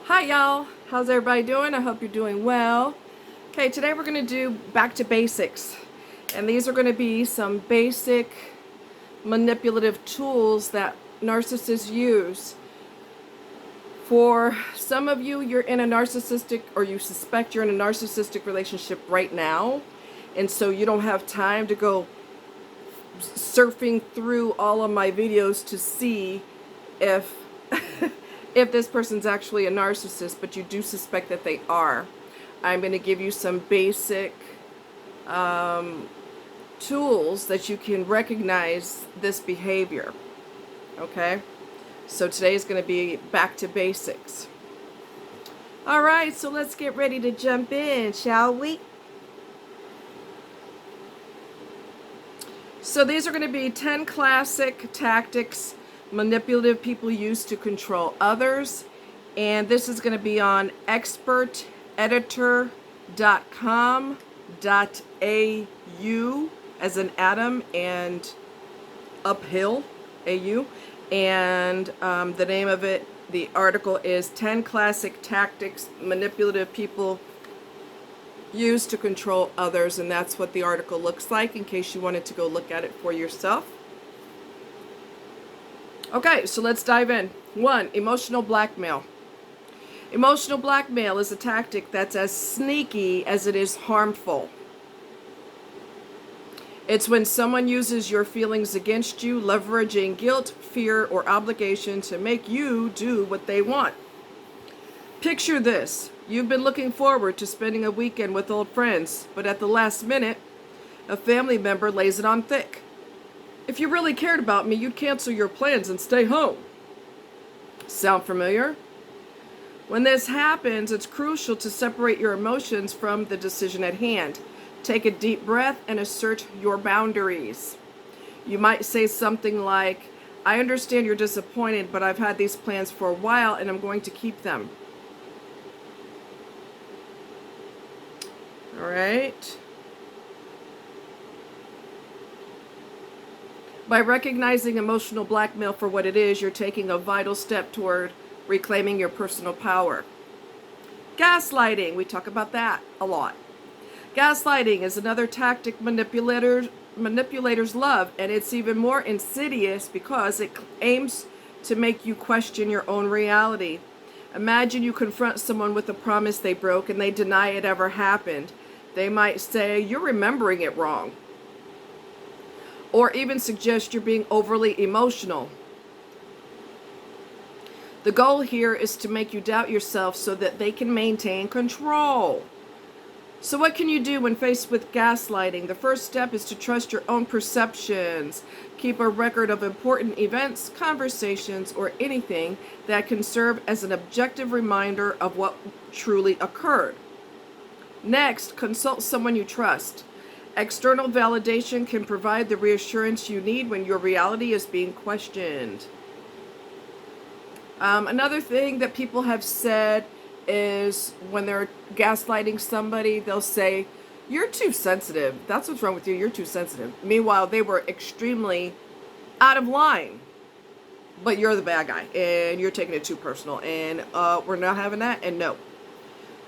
Hi y'all, how's everybody doing? I hope you're doing well. Okay, today we're going to do back to basics. And these are going to be some basic manipulative tools that narcissists use. For some of you, you're in a narcissistic, or you suspect you're in a narcissistic relationship right now. And so you don't have time to go surfing through all of my videos to see if if this person's actually a narcissist, but you do suspect that they are. I'm going to give you some basic tools that you can recognize this behavior. Okay? So today is going to be back to basics. All right, so let's get ready to jump in, shall we? So these are going to be 10 classic tactics manipulative people use to control others. And this is going to be on experteditor.com.au as an atom and uphill, AU. And the name of it, the article is 10 Classic Tactics Manipulative People Use to Control Others. And that's what the article looks like in case you wanted to go look at it for yourself. Okay, so let's dive in. 1, emotional blackmail. Emotional blackmail is a tactic that's as sneaky as it is harmful. It's when someone uses your feelings against you, leveraging guilt, fear, or obligation to make you do what they want. Picture this. You've been looking forward to spending a weekend with old friends, but at the last minute, a family member lays it on thick. If you really cared about me, you'd cancel your plans and stay home. Sound familiar? When this happens, it's crucial to separate your emotions from the decision at hand. Take a deep breath and assert your boundaries. You might say something like, I understand you're disappointed, but I've had these plans for a while and I'm going to keep them. All right. By recognizing emotional blackmail for what it is, you're taking a vital step toward reclaiming your personal power. Gaslighting, we talk about that a lot. Gaslighting is another tactic manipulators love, and it's even more insidious because it aims to make you question your own reality. Imagine you confront someone with a promise they broke and they deny it ever happened. They might say, you're remembering it wrong. Or even suggest you're being overly emotional. The goal here is to make you doubt yourself so that they can maintain control. So what can you do when faced with gaslighting? The first step is to trust your own perceptions. Keep a record of important events, conversations, or anything that can serve as an objective reminder of what truly occurred. Next, consult someone you trust. External validation can provide the reassurance you need when your reality is being questioned. Another thing that people have said is when they're gaslighting somebody, they'll say, you're too sensitive. That's what's wrong with you. You're too sensitive. Meanwhile, they were extremely out of line. But you're the bad guy and you're taking it too personal. And we're not having that. And no.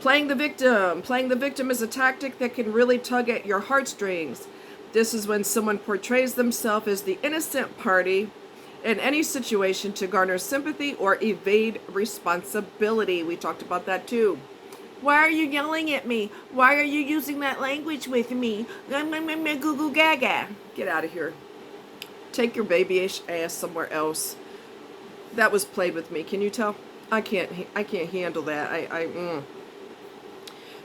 Playing the victim. Playing the victim is a tactic that can really tug at your heartstrings. This is when someone portrays themselves as the innocent party in any situation to garner sympathy or evade responsibility. We talked about that too. Why are you yelling at me? Why are you using that language with me? Goo goo gaga. Get out of here. Take your babyish ass somewhere else. That was played with me. Can you tell? I can't handle that.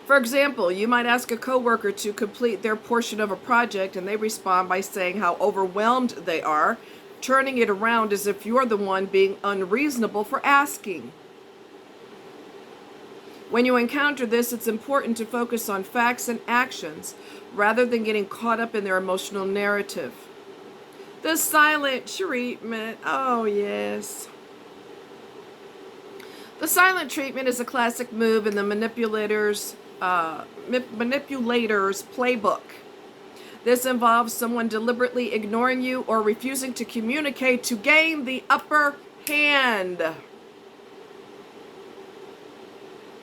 For example, you might ask a coworker to complete their portion of a project and they respond by saying how overwhelmed they are, turning it around as if you're the one being unreasonable for asking. When you encounter this, it's important to focus on facts and actions rather than getting caught up in their emotional narrative. The silent treatment. Oh, yes. The silent treatment is a classic move in the manipulator's playbook. This involves someone deliberately ignoring you or refusing to communicate to gain the upper hand.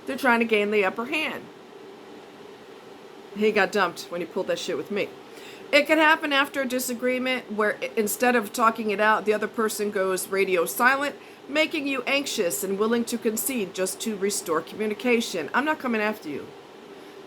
They're trying to gain the upper hand. He got dumped when he pulled that shit with me. It can happen after a disagreement where instead of talking it out, the other person goes radio silent, making you anxious and willing to concede just to restore communication. I'm not coming after you.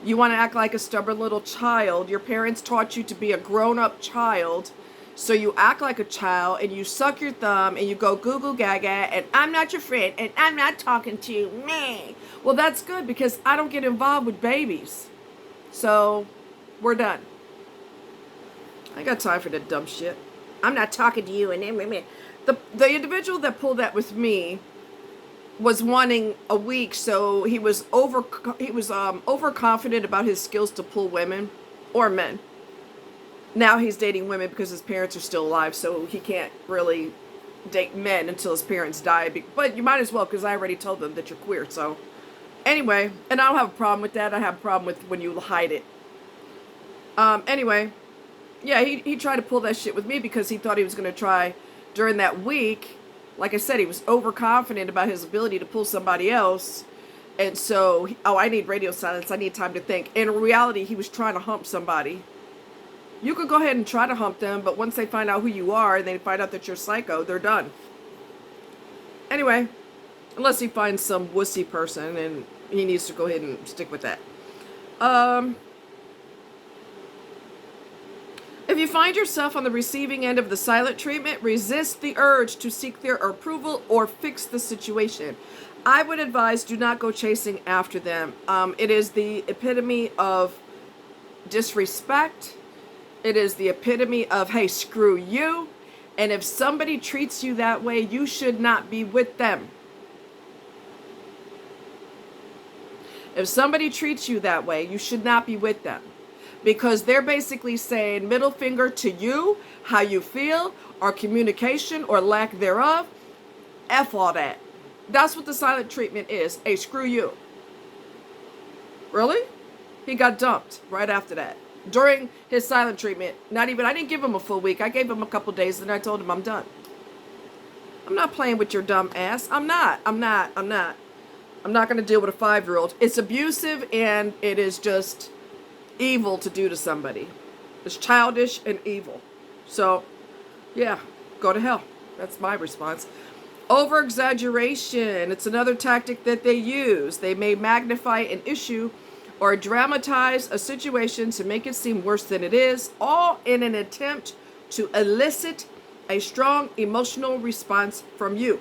You want to act like a stubborn little child. Your parents taught you to be a grown-up child. So you act like a child and you suck your thumb and you go goo goo gaga and I'm not your friend and I'm not talking to you. Meh. Well, that's good because I don't get involved with babies. So we're done. I got time for that dumb shit. I'm not talking to you and the individual that pulled that with me was wanting a week, so he was overconfident about his skills to pull women or men. Now he's dating women because his parents are still alive, so he can't really date men until his parents die. But you might as well, because I already told them that you're queer. So anyway, and I don't have a problem with that. I have a problem with when you hide it. Anyway, yeah, he tried to pull that shit with me because he thought he was going to try during that week. Like I said, he was overconfident about his ability to pull somebody else. And so, I need radio silence. I need time to think. In reality, he was trying to hump somebody. You could go ahead and try to hump them, but once they find out who you are and they find out that you're psycho, they're done. Anyway, unless he finds some wussy person and he needs to go ahead and stick with that. If you find yourself on the receiving end of the silent treatment, resist the urge to seek their approval or fix the situation. I would advise do not go chasing after them. It is the epitome of disrespect. It is the epitome of, hey, screw you. And if somebody treats you that way, you should not be with them. If somebody treats you that way, you should not be with them. Because they're basically saying middle finger to you, how you feel, or communication, or lack thereof. F all that. That's what the silent treatment is. Hey, screw you. Really? He got dumped right after that. During his silent treatment. I didn't give him a full week. I gave him a couple days, and I told him I'm done. I'm not playing with your dumb ass. I'm not going to deal with a 5-year-old. It's abusive, and it is just evil to do to somebody. It's childish and evil. So, yeah, go to hell. That's my response. Over-exaggeration. It's another tactic that they use. They may magnify an issue or dramatize a situation to make it seem worse than it is, all in an attempt to elicit a strong emotional response from you.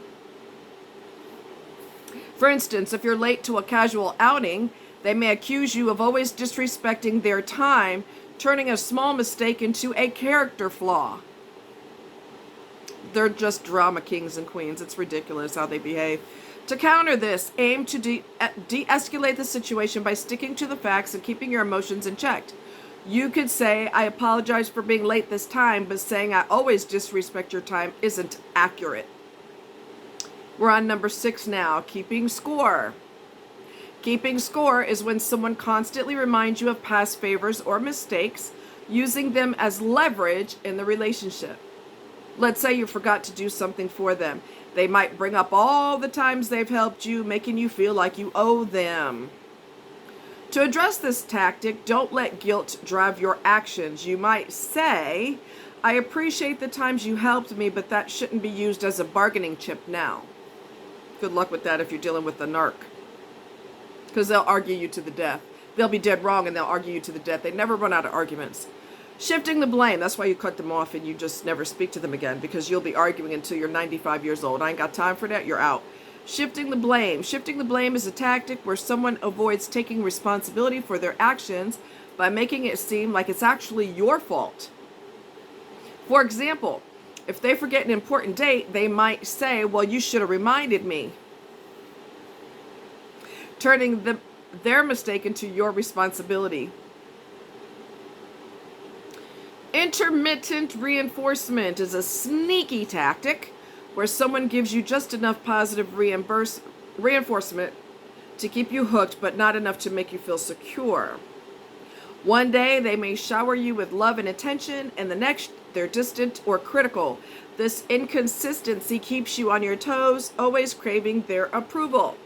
For instance, if you're late to a casual outing, they may accuse you of always disrespecting their time, turning a small mistake into a character flaw. They're just drama kings and queens. It's ridiculous how they behave. To counter this, aim to de-escalate the situation by sticking to the facts and keeping your emotions in check. You could say, I apologize for being late this time, but saying I always disrespect your time isn't accurate. We're on number 6 now, keeping score. Keeping score is when someone constantly reminds you of past favors or mistakes, using them as leverage in the relationship. Let's say you forgot to do something for them. They might bring up all the times they've helped you, making you feel like you owe them. To address this tactic, don't let guilt drive your actions. You might say, I appreciate the times you helped me, but that shouldn't be used as a bargaining chip now. Good luck with that if you're dealing with a narc. Because they'll argue you to the death. They'll be dead wrong and they'll argue you to the death. They never run out of arguments. Shifting the blame. That's why you cut them off and you just never speak to them again. Because you'll be arguing until you're 95 years old. I ain't got time for that. You're out. Shifting the blame. Shifting the blame is a tactic where someone avoids taking responsibility for their actions by making it seem like it's actually your fault. For example, if they forget an important date, they might say, well, you should have reminded me. Turning their mistake into your responsibility. Intermittent reinforcement is a sneaky tactic where someone gives you just enough positive reinforcement to keep you hooked, but not enough to make you feel secure. One day they may shower you with love and attention, and the next they're distant or critical. This inconsistency keeps you on your toes, always craving their approval.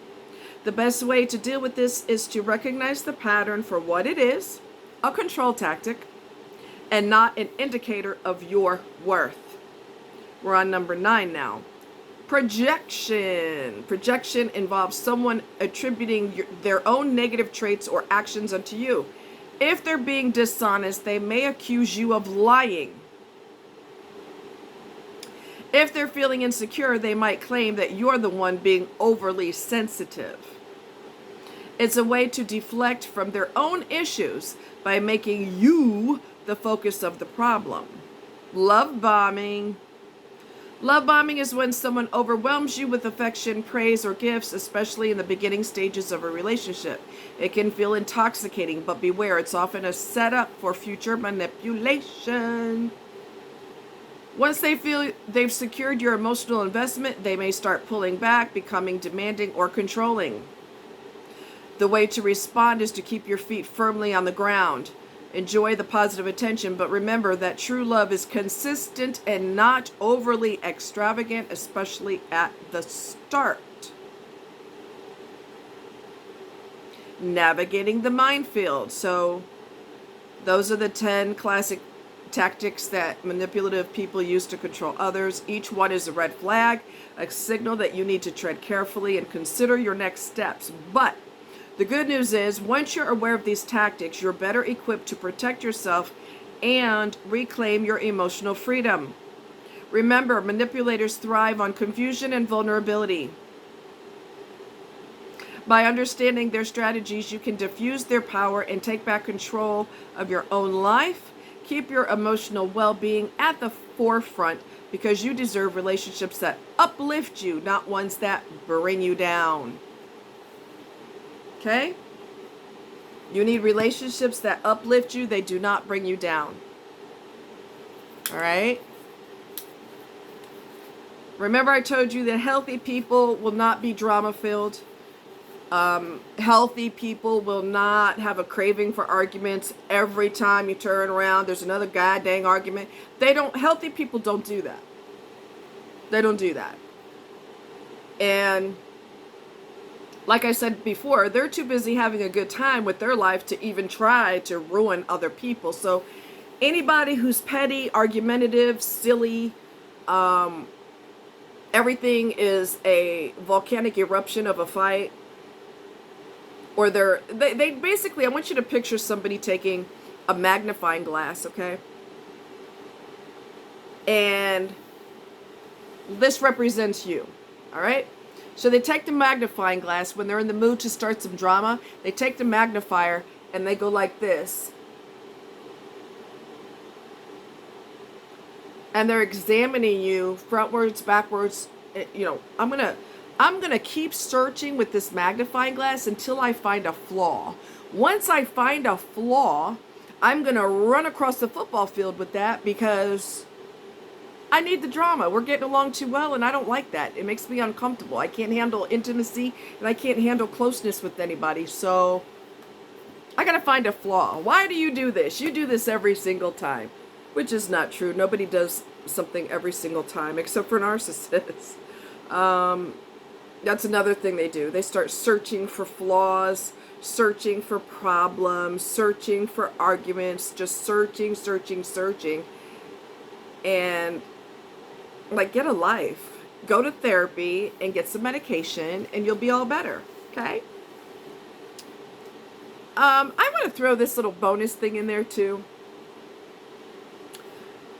The best way to deal with this is to recognize the pattern for what it is, a control tactic, and not an indicator of your worth. We're on number 9 now. Projection. Projection involves someone attributing their own negative traits or actions unto you. If they're being dishonest, they may accuse you of lying. If they're feeling insecure, they might claim that you're the one being overly sensitive. It's a way to deflect from their own issues by making you the focus of the problem. Love bombing. Love bombing is when someone overwhelms you with affection, praise, or gifts, especially in the beginning stages of a relationship. It can feel intoxicating, but beware, it's often a setup for future manipulation. Once they feel they've secured your emotional investment, they may start pulling back, becoming demanding or controlling. The way to respond is to keep your feet firmly on the ground. Enjoy the positive attention, but remember that true love is consistent and not overly extravagant, especially at the start. Navigating the minefield. So those are the 10 classic tactics that manipulative people use to control others. Each one is a red flag, a signal that you need to tread carefully and consider your next steps. But the good news is, once you're aware of these tactics, you're better equipped to protect yourself and reclaim your emotional freedom. Remember, manipulators thrive on confusion and vulnerability. By understanding their strategies, you can diffuse their power and take back control of your own life. Keep your emotional well-being at the forefront because you deserve relationships that uplift you, not ones that bring you down. Okay? You need relationships that uplift you. They do not bring you down. All right? Remember I told you that healthy people will not be drama-filled. Healthy people will not have a craving for arguments. Every time you turn around, there's another goddamn argument. Healthy people don't do that. They don't do that. And like I said before, they're too busy having a good time with their life to even try to ruin other people. So anybody who's petty, argumentative, silly, everything is a volcanic eruption of a fight, or they basically, I want you to picture somebody taking a magnifying glass, okay? And this represents you, all right? So they take the magnifying glass when they're in the mood to start some drama. They take the magnifier and they go like this. And they're examining you frontwards, backwards. You know, I'm gonna keep searching with this magnifying glass until I find a flaw. Once I find a flaw, I'm gonna run across the football field with that because I need the drama. We're getting along too well, and I don't like that. It makes me uncomfortable. I can't handle intimacy, and I can't handle closeness with anybody. So I gotta find a flaw. Why do you do this? You do this every single time, which is not true. Nobody does something every single time except for narcissists. That's another thing they do. They start searching for flaws, searching for problems, searching for arguments, just searching. And like, get a life. Go to therapy and get some medication and you'll be all better, okay? I want to throw this little bonus thing in there too.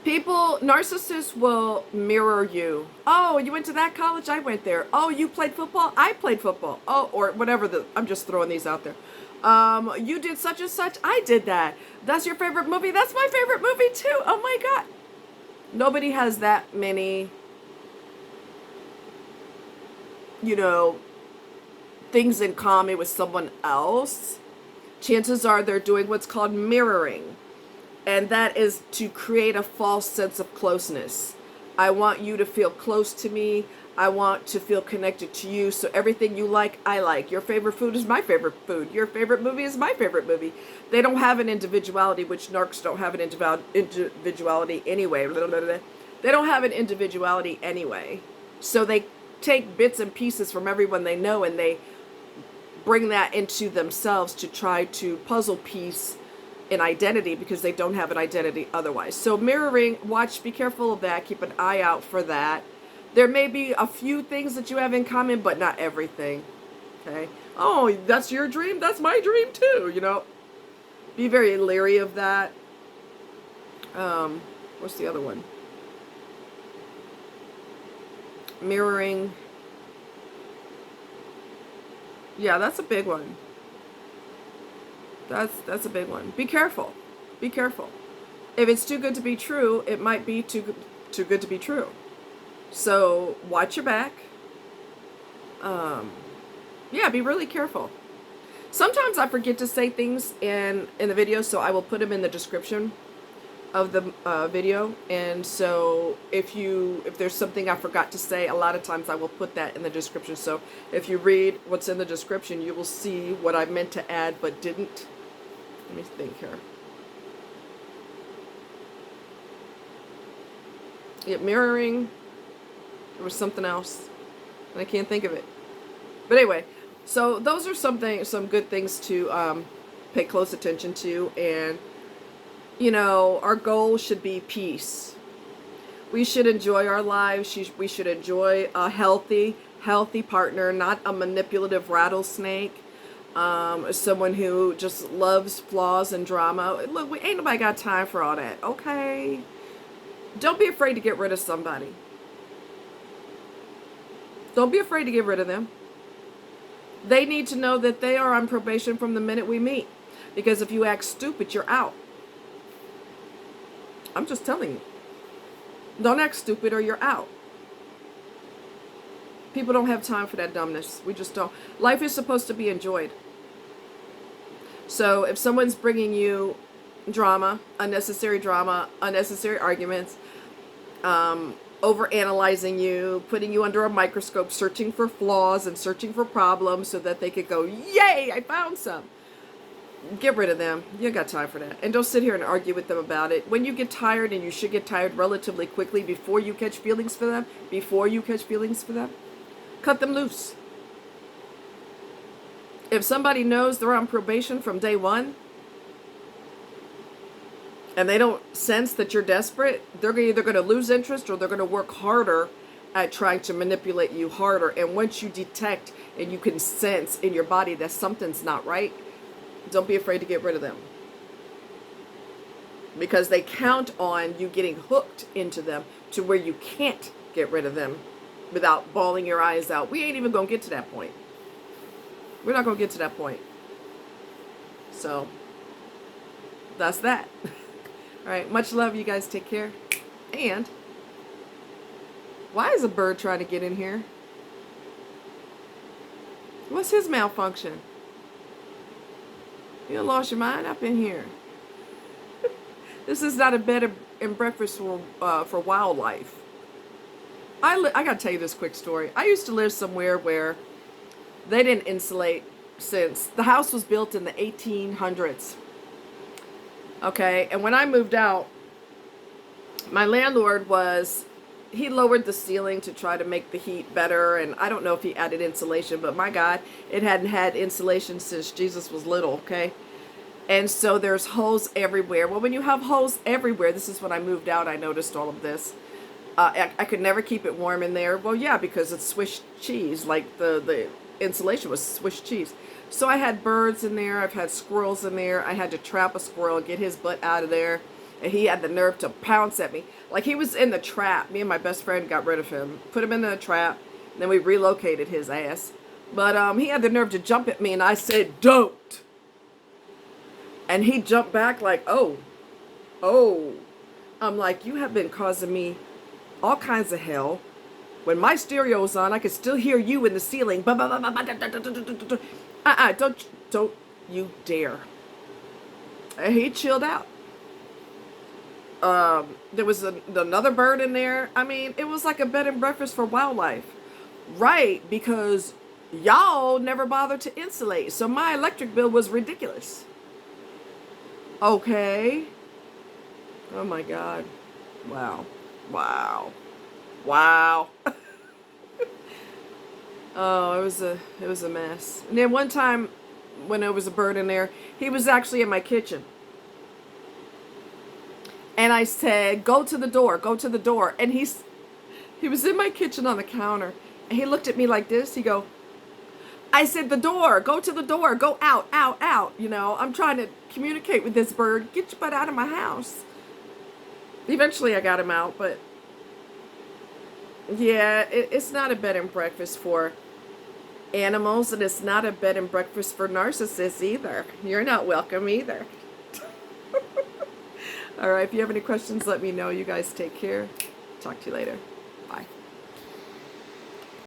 Narcissists will mirror you. Oh, you went to that college? I went there. Oh, you played football? I played football. Oh, or whatever I'm just throwing these out there. You did such and such? I did that. That's your favorite movie? That's my favorite movie too. Oh my God. Nobody has that many, things in common with someone else. Chances are they're doing what's called mirroring. And that is to create a false sense of closeness. I want you to feel close to me. I want to feel connected to you. So everything you like, I like. Your favorite food is my favorite food. Your favorite movie is my favorite movie. They don't have an individuality, which narcs don't have an individuality anyway. They don't have an individuality anyway. So they take bits and pieces from everyone they know and they bring that into themselves to try to puzzle piece an identity because they don't have an identity otherwise. So mirroring, watch, be careful of that. Keep an eye out for that. There may be a few things that you have in common, but not everything. Okay. Oh, that's your dream? That's my dream too, you know. Be very leery of that. What's the other one? Mirroring. Yeah, that's a big one. That's a big one. Be careful. Be careful. If it's too good to be true, it might be too good to be true. So watch your back. Yeah, be really careful. Sometimes I forget to say things in the video, so I will put them in the description of the video. And so if there's something I forgot to say, a lot of times I will put that in the description. So if you read what's in the description, you will see what I meant to add but didn't. Let me think here. Yeah, mirroring. There was something else, and I can't think of it. But anyway, so those are some good things to pay close attention to. And you know, our goal should be peace. We should enjoy our lives. We should enjoy a healthy partner, not a manipulative rattlesnake. Someone who just loves flaws and drama. Look, we ain't nobody got time for all that. Okay, don't be afraid to get rid of somebody. Don't be afraid to get rid of them. They need to know that they are on probation from the minute we meet. Because if you act stupid, you're out. I'm just telling you. Don't act stupid or you're out. People don't have time for that dumbness. We just don't. Life is supposed to be enjoyed. So if someone's bringing you drama, unnecessary arguments, over-analyzing you, putting you under a microscope, searching for flaws and searching for problems so that they could go, yay, I found some. Get rid of them. You ain't got time for that. And don't sit here and argue with them about it. When you get tired, and you should get tired relatively quickly before you catch feelings for them, cut them loose. If somebody knows they're on probation from day one, and they don't sense that you're desperate, they're either going to lose interest or they're going to work harder at trying to manipulate you harder. And once you detect and you can sense in your body that something's not right, don't be afraid to get rid of them. Because they count on you getting hooked into them to where you can't get rid of them without bawling your eyes out. We ain't even going to get to that point. We're not going to get to that point. So, that's that. All right, much love. You guys take care. And, why is a bird trying to get in here? What's his malfunction? You lost your mind up in here. This is not a bed and breakfast for wildlife. I got to tell you this quick story. I used to live somewhere where they didn't insulate since the house was built in the 1800s. Okay, and when I moved out, my landlord he lowered the ceiling to try to make the heat better, and I don't know if he added insulation, but my God, it hadn't had insulation since Jesus was little, okay? And so there's holes everywhere. Well, when you have holes everywhere, this is when I moved out, I noticed all of this. I could never keep it warm in there. Well, yeah, because it's Swiss cheese, like the insulation was Swiss cheese. So I had birds in there, I've had squirrels in there, I had to trap a squirrel and get his butt out of there. And he had the nerve to pounce at me. Like he was in the trap. Me and my best friend got rid of him. Put him in the trap. Then we relocated his ass. But he had the nerve to jump at me and I said, don't. And he jumped back like, oh. I'm like, you have been causing me all kinds of hell. When my stereo's on, I can still hear you in the ceiling. Don't you dare. And he chilled out. There was another bird in there. I mean, it was like a bed and breakfast for wildlife. Right, because y'all never bothered to insulate. So my electric bill was ridiculous. Okay. Oh my God. Wow. Oh, it was a mess. And then one time when there was a bird in there, he was actually in my kitchen. And I said, "Go to the door, go to the door." And he was in my kitchen on the counter. And he looked at me like this. I said, "The door, go to the door, go out, out, out." You know, I'm trying to communicate with this bird. Get your butt out of my house. Eventually I got him out, but yeah, it's not a bed and breakfast for animals, and it's not a bed and breakfast for narcissists either. You're not welcome either. All right, if you have any questions, let me know. You guys take care. Talk to you later.